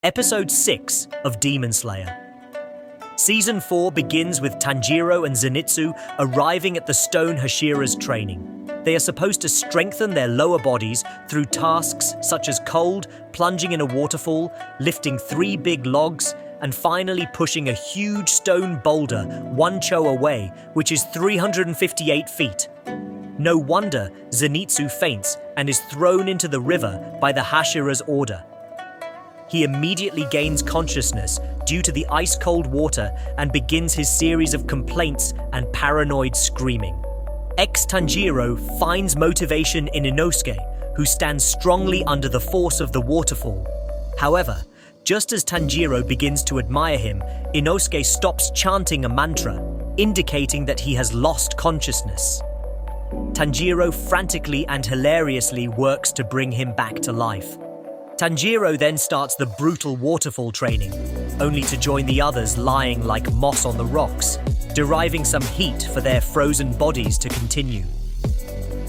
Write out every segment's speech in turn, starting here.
Episode 6 of Demon Slayer. Season 4 begins with Tanjiro and Zenitsu arriving at the Stone Hashira's training. They are supposed to strengthen their lower bodies through tasks such as cold, plunging in a waterfall, lifting 3 big logs, and finally pushing a huge stone boulder 1 cho away, which is 358 feet. No wonder Zenitsu faints and is thrown into the river by the Hashira's order. He immediately gains consciousness due to the ice-cold water and begins his series of complaints and paranoid screaming. Ex-Tanjiro finds motivation in Inosuke, who stands strongly under the force of the waterfall. However, just as Tanjiro begins to admire him, Inosuke stops chanting a mantra, indicating that he has lost consciousness. Tanjiro frantically and hilariously works to bring him back to life. Tanjiro then starts the brutal waterfall training, only to join the others lying like moss on the rocks, deriving some heat for their frozen bodies to continue.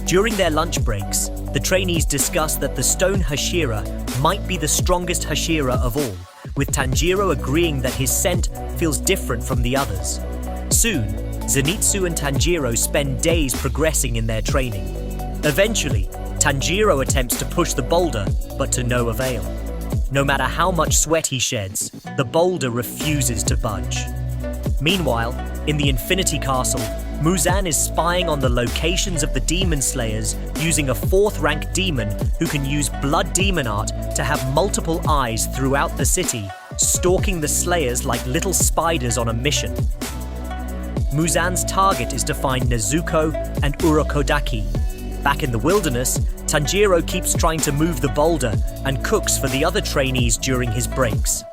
During their lunch breaks, the trainees discuss that the Stone Hashira might be the strongest Hashira of all, with Tanjiro agreeing that his scent feels different from the others. Soon, Zenitsu and Tanjiro spend days progressing in their training. Eventually, Tanjiro attempts to push the boulder, but to no avail. No matter how much sweat he sheds, the boulder refuses to budge. Meanwhile, in the Infinity Castle, Muzan is spying on the locations of the Demon Slayers using a 4th-rank demon who can use blood demon art to have multiple eyes throughout the city, stalking the Slayers like little spiders on a mission. Muzan's target is to find Nezuko and Urokodaki. Back in the wilderness, Tanjiro keeps trying to move the boulder and cooks for the other trainees during his breaks.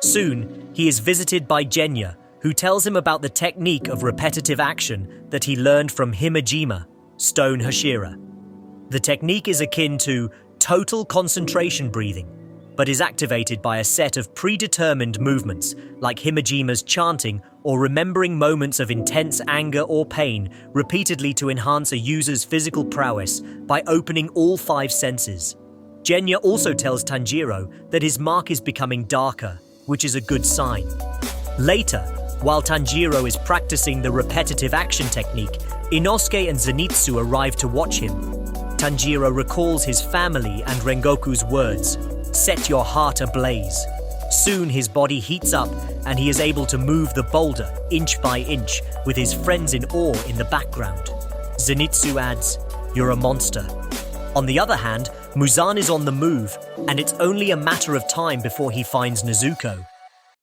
Soon, he is visited by Genya, who tells him about the technique of repetitive action that he learned from Himejima, Stone Hashira. The technique is akin to total concentration breathing, but is activated by a set of predetermined movements like Himejima's chanting or remembering moments of intense anger or pain repeatedly to enhance a user's physical prowess by opening all 5 senses. Genya also tells Tanjiro that his mark is becoming darker, which is a good sign. Later, while Tanjiro is practicing the repetitive action technique, Inosuke and Zenitsu arrive to watch him. Tanjiro recalls his family and Rengoku's words, "Set your heart ablaze." Soon his body heats up and he is able to move the boulder inch by inch with his friends in awe in the background. Zenitsu adds, "You're a monster." On the other hand, Muzan is on the move and it's only a matter of time before he finds Nezuko.